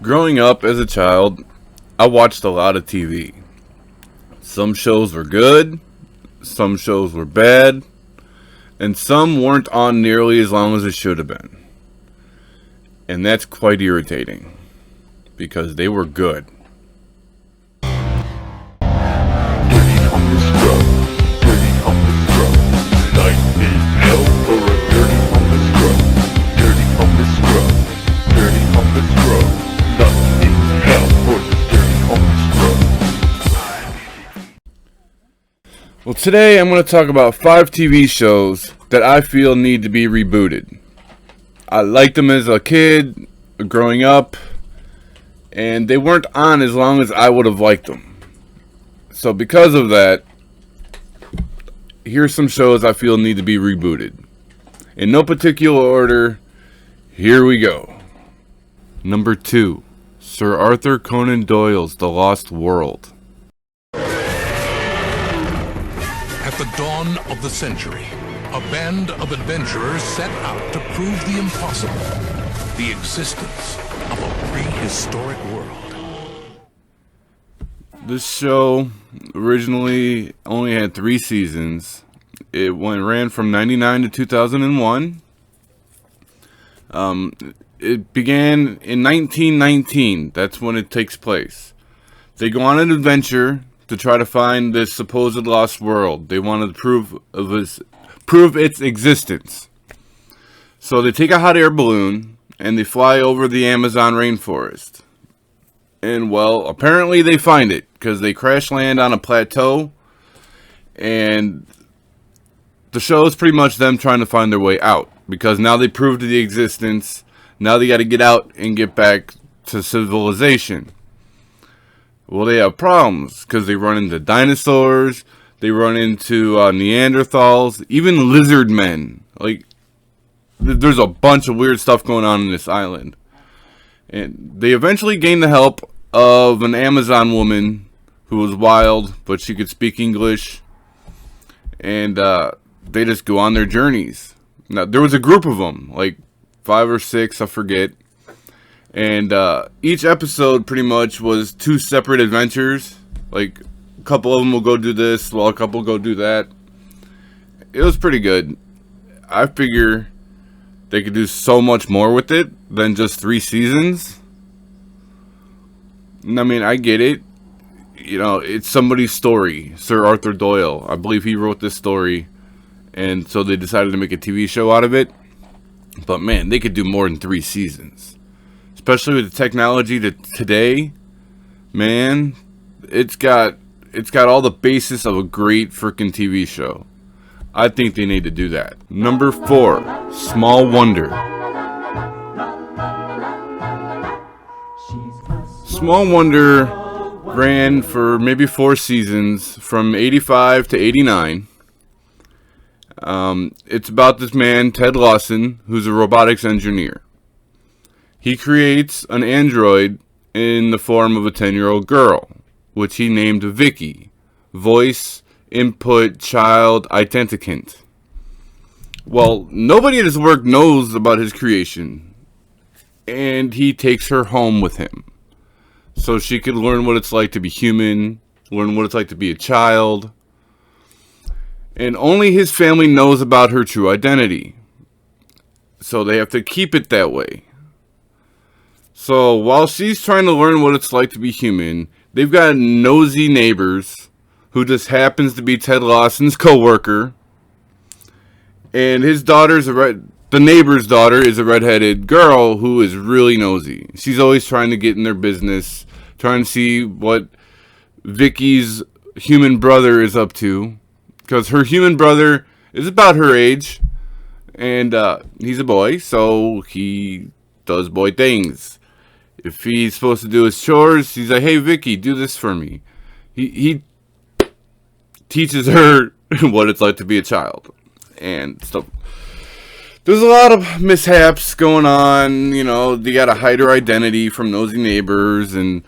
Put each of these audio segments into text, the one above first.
Growing up as a child, I watched a lot of TV. Some shows were good, some shows were bad, and some weren't on nearly as long as it should have been. And that's quite irritating, because they were good. Well, today I'm going to talk about 5 TV shows that I feel need to be rebooted. I liked them as a kid, growing up, and they weren't on as long as I would have liked them. So because of that, here's some shows I feel need to be rebooted. In no particular order, here we go. Number 2, Sir Arthur Conan Doyle's The Lost World. At the dawn of the century, a band of adventurers set out to prove the impossible, the existence of a prehistoric world. This show originally only had 3 seasons. It ran from 1999 to 2001. It began in 1919. That's when it takes place. They go on an adventure to try to find this supposed lost world. They wanted to prove its existence. So they take a hot air balloon and they fly over the Amazon rainforest. And well, apparently they find it because they crash land on a plateau. And the show is pretty much them trying to find their way out, because now they proved the existence. Now they got to get out and get back to civilization. Well, they have problems because they run into dinosaurs, they run into Neanderthals, even lizard men. Like, there's a bunch of weird stuff going on in this island. And they eventually gain the help of an Amazon woman who was wild, but she could speak English. And they just go on their journeys. Now, there was a group of them, like 5 or 6, I forget. And each episode pretty much was 2 separate adventures. Like, a couple of them will go do this, while a couple go do that. It was pretty good. I figure they could do so much more with it than just 3 seasons. I mean, I get it. You know, it's somebody's story. Sir Arthur Doyle. I believe he wrote this story. And so they decided to make a TV show out of it. But man, they could do more than 3 seasons. Especially with the technology today, man, it's got all the basis of a great freaking TV show. I think they need to do that. Number 4, Small Wonder. Small Wonder ran for maybe 4 seasons, from 85 to 89. It's about this man, Ted Lawson, who's a robotics engineer. He creates an android in the form of a 10-year-old girl, which he named Vicky, Voice Input Child Identicant. Well, nobody at his work knows about his creation, and he takes her home with him, so she could learn what it's like to be human, learn what it's like to be a child, and only his family knows about her true identity, so they have to keep it that way. So while she's trying to learn what it's like to be human, they've got nosy neighbors who just happens to be Ted Lawson's coworker. And his the neighbor's daughter is a redheaded girl who is really nosy. She's always trying to get in their business, trying to see what Vicky's human brother is up to, because her human brother is about her age, and he's a boy, so he does boy things. If he's supposed to do his chores, he's like, "Hey, Vicky, do this for me." He teaches her what it's like to be a child and stuff. There's a lot of mishaps going on. You know, they gotta hide her identity from nosy neighbors, and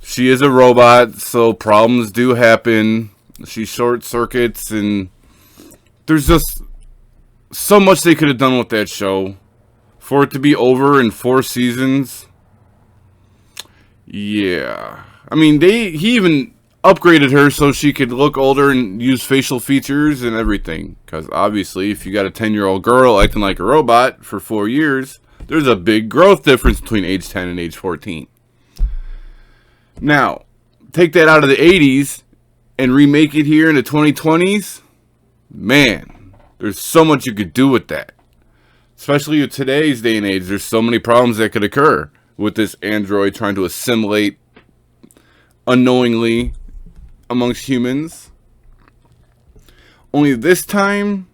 she is a robot, so problems do happen. She short circuits, and there's just so much they could have done with that show. For it to be over in 4 seasons, Yeah. I mean, he even upgraded her so she could look older and use facial features and everything. Because obviously, if you got a 10-year-old girl acting like a robot for 4 years, there's a big growth difference between age 10 and age 14. Now, take that out of the 80s and remake it here in the 2020s. Man, there's so much you could do with that. Especially in today's day and age, there's so many problems that could occur with this android trying to assimilate unknowingly amongst humans. Only this time,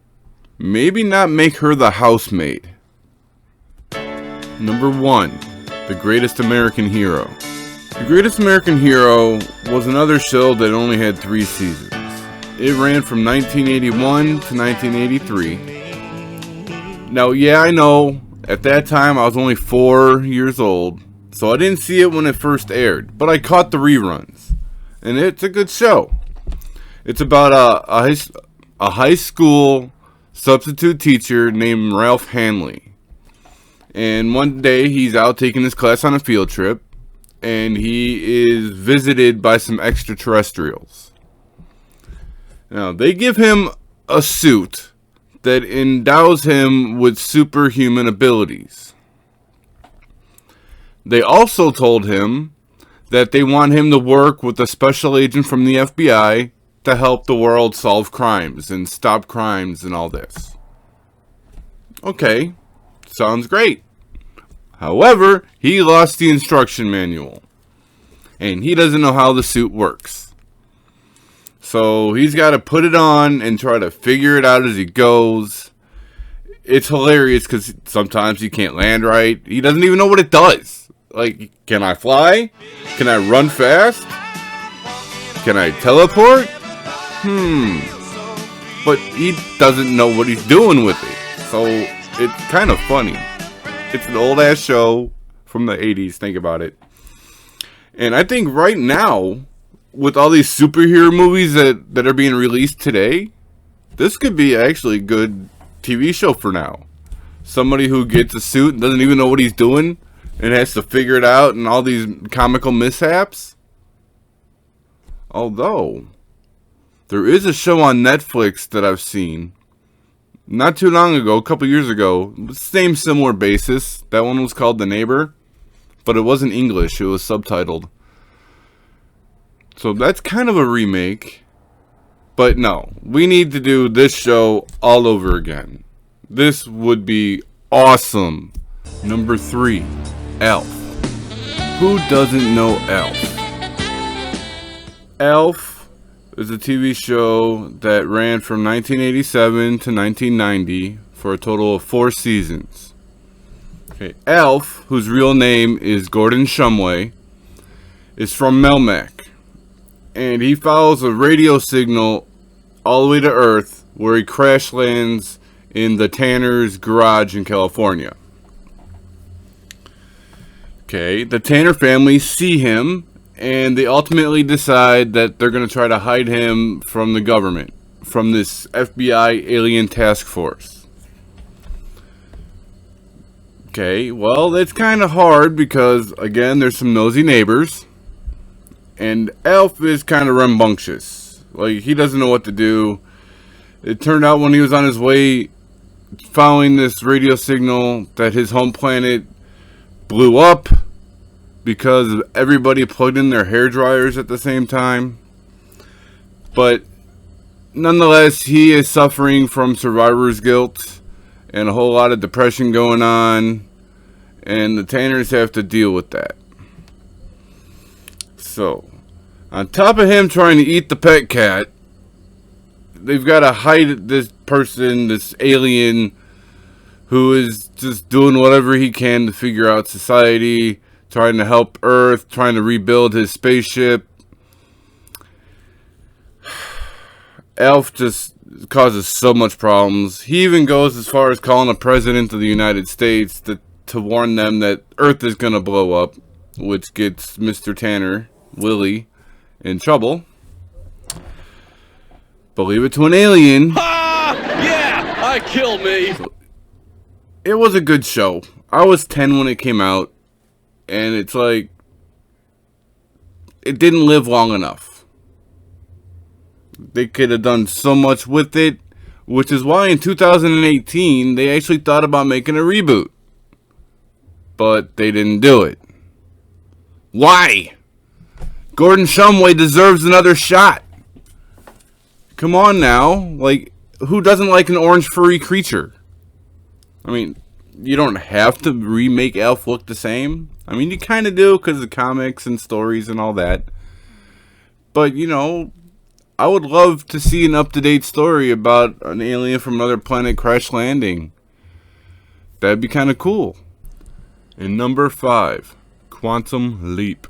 maybe not make her the housemaid. Number 1, The Greatest American Hero. The Greatest American Hero was another show that only had 3 seasons. It ran from 1981 to 1983. Now, yeah, I know, at that time I was only 4 years old, so I didn't see it when it first aired, but I caught the reruns, and it's a good show. It's about a high school substitute teacher named Ralph Hanley, and one day he's out taking his class on a field trip, and he is visited by some extraterrestrials. Now, they give him a suit that endows him with superhuman abilities. They also told him that they want him to work with a special agent from the FBI to help the world solve crimes and stop crimes and all this. Okay, sounds great. However, he lost the instruction manual, and he doesn't know how the suit works. So he's got to put it on and try to figure it out as he goes. It's hilarious because sometimes he can't land right. He doesn't even know what it does. Like, can I fly? Can I run fast? Can I teleport? But he doesn't know what he's doing with it. So it's kind of funny. It's an old ass show from the 80s. Think about it. And I think right now, with all these superhero movies that are being released today, this could be actually a good TV show for now. Somebody who gets a suit and doesn't even know what he's doing and has to figure it out, and all these comical mishaps. Although, there is a show on Netflix that I've seen not too long ago, a couple years ago, same similar basis. That one was called The Neighbor, but it wasn't English, it was subtitled. So that's kind of a remake. But no, we need to do this show all over again. This would be awesome. Number 3, Elf. Who doesn't know Elf? Elf is a TV show that ran from 1987 to 1990 for a total of 4 seasons. Okay, Elf, whose real name is Gordon Shumway, is from Melmac. And he follows a radio signal all the way to Earth, where he crash lands in the Tanner's garage in California. Okay, the Tanner family see him, and they ultimately decide that they're going to try to hide him from the government, from this FBI alien task force. Okay, well, that's kind of hard because, again, there's some nosy neighbors. And Elf is kind of rambunctious. Like, he doesn't know what to do. It turned out when he was on his way following this radio signal that his home planet blew up because everybody plugged in their hair dryers at the same time. But nonetheless, he is suffering from survivor's guilt and a whole lot of depression going on. And the Tanners have to deal with that. So, on top of him trying to eat the pet cat, they've got to hide this person, this alien, who is just doing whatever he can to figure out society, trying to help Earth, trying to rebuild his spaceship. Elf just causes so much problems. He even goes as far as calling the President of the United States to warn them that Earth is going to blow up, which gets Mr. Tanner, Willie, in trouble. Believe it to an alien. Ha! Yeah! Kill me! It was a good show. I was 10 when it came out, and it's like, it didn't live long enough. They could have done so much with it, which is why in 2018 they actually thought about making a reboot. But they didn't do it. Why? Gordon Shumway deserves another shot. Come on now. Like, who doesn't like an orange furry creature? I mean, you don't have to remake Alf look the same. I mean, you kind of do because of comics and stories and all that. But, you know, I would love to see an up-to-date story about an alien from another planet crash landing. That'd be kind of cool. And number 5, Quantum Leap.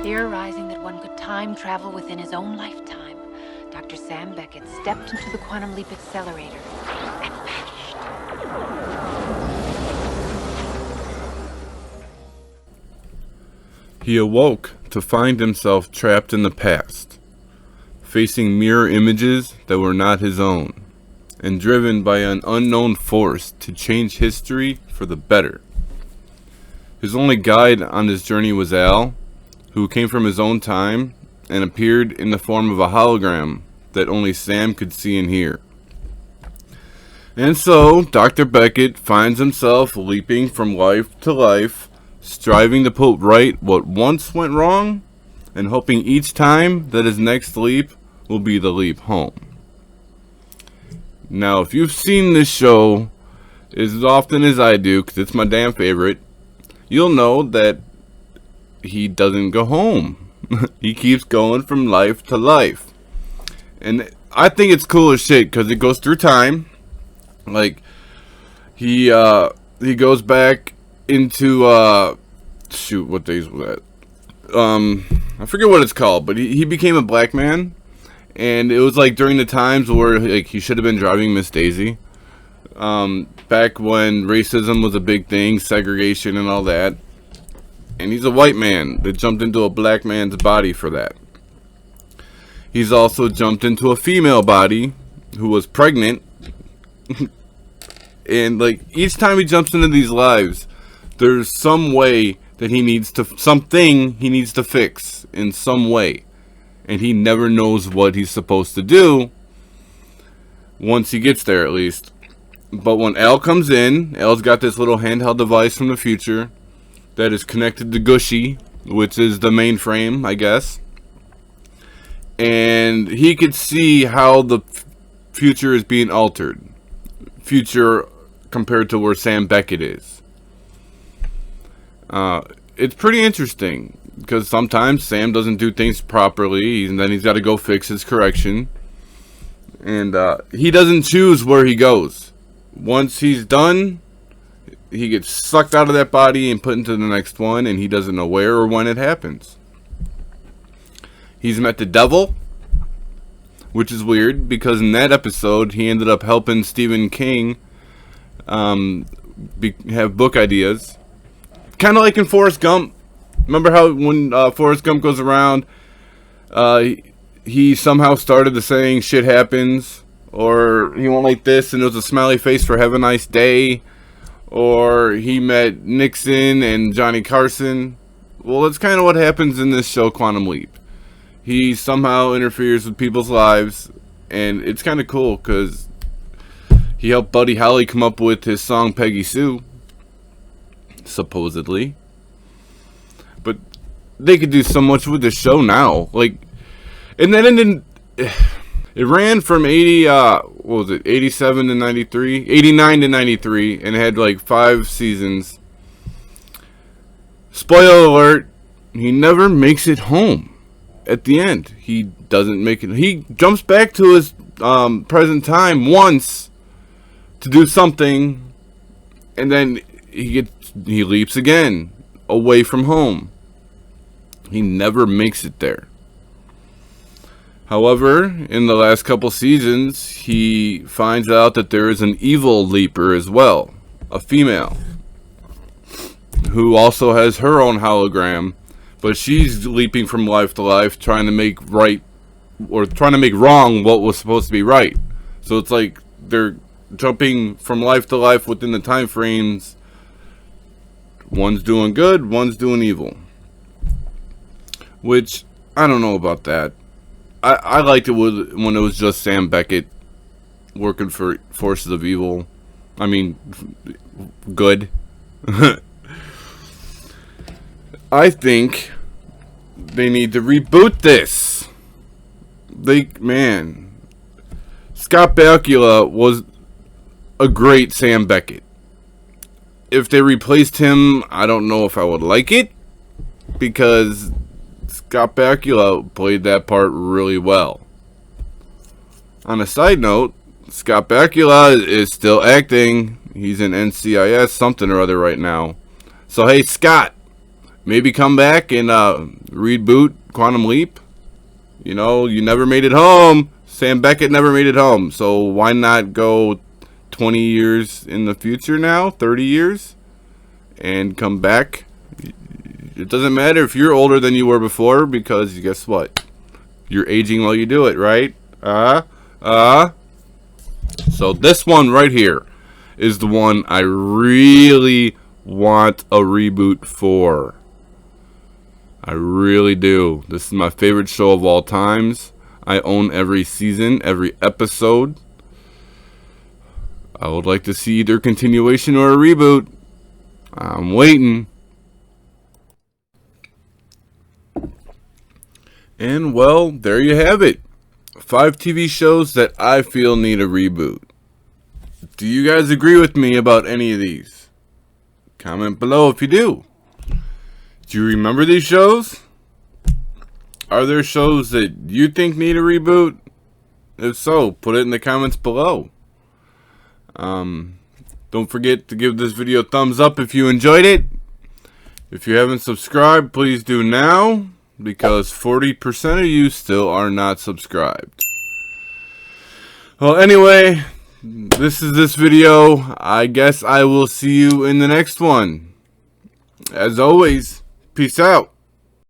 Theorizing that one could time travel within his own lifetime, Dr. Sam Beckett stepped into the Quantum Leap accelerator and vanished. He awoke to find himself trapped in the past, facing mirror images that were not his own, and driven by an unknown force to change history for the better. His only guide on his journey was Al, who came from his own time and appeared in the form of a hologram that only Sam could see and hear. And so, Dr. Beckett finds himself leaping from life to life, striving to put right what once went wrong, and hoping each time that his next leap will be the leap home. Now, if you've seen this show as often as I do, because it's my damn favorite, you'll know that he doesn't go home. He keeps going from life to life. And I think it's cool as shit because it goes through time. Like, he goes back into, shoot, what days was that? I forget what it's called, but he became a black man. And it was like during the times where like he should have been driving Miss Daisy. Back when racism was a big thing, segregation and all that. And he's a white man that jumped into a black man's body for that. He's also jumped into a female body who was pregnant. And like each time he jumps into these lives, there's some way that something he needs to fix in some way. And he never knows what he's supposed to do once he gets there, at least. But when Al comes in, Al's got this little handheld device from the future that is connected to Gushy, which is the mainframe, I guess. And he could see how the future is being altered. Future compared to where Sam Beckett is. It's pretty interesting, because sometimes Sam doesn't do things properly, and then he's got to go fix his correction. And he doesn't choose where he goes. Once he's done, he gets sucked out of that body and put into the next one, and he doesn't know where or when it happens. He's met the devil, which is weird, because in that episode, he ended up helping Stephen King have book ideas. Kind of like in Forrest Gump. Remember how when Forrest Gump goes around, he somehow started the saying, shit happens, or he went like this, and it was a smiley face for have a nice day, or he met Nixon and Johnny Carson. Well, that's kind of what happens in this show, Quantum Leap. He somehow interferes with people's lives, and it's kind of cool, because he helped Buddy Holly come up with his song Peggy Sue, supposedly. But they could do so much with this show now. Like, and then it ran from 87 to 93, 89 to 93, and it had like 5 seasons. Spoiler alert, he never makes it home at the end. He doesn't make it. He jumps back to his present time once to do something, and then he leaps again away from home. He never makes it there. However, in the last couple seasons, he finds out that there is an evil leaper as well, a female, who also has her own hologram, but she's leaping from life to life, trying to make right, or trying to make wrong what was supposed to be right. So it's like they're jumping from life to life within the time frames. One's doing good, one's doing evil. which I don't know about that. I liked it when it was just Sam Beckett working for Forces of Evil. I mean, good. I think they need to reboot this. Scott Bakula was a great Sam Beckett. If they replaced him, I don't know if I would like it, because Scott Bakula played that part really well. On a side note, Scott Bakula is still acting. He's in NCIS something or other right now. So hey, Scott, maybe come back and reboot Quantum Leap. You know, you never made it home. Sam Beckett never made it home. So why not go 20 years in the future now, 30 years, and come back? It doesn't matter if you're older than you were before, because guess what? You're aging while you do it, right? So this one right here is the one I really want a reboot for. I really do. This is my favorite show of all times. I own every season, every episode. I would like to see either continuation or a reboot. I'm waiting. And well, there you have it. 5 TV shows that I feel need a reboot. Do you guys agree with me about any of these? Comment below if you do. Do you remember these shows? Are there shows that you think need a reboot? If so, put it in the comments below. Don't forget to give this video a thumbs up if you enjoyed it. If you haven't subscribed, please do now, because 40% of you still are not subscribed. Well, anyway, this is this video. I guess I will see you in the next one. As always, peace out.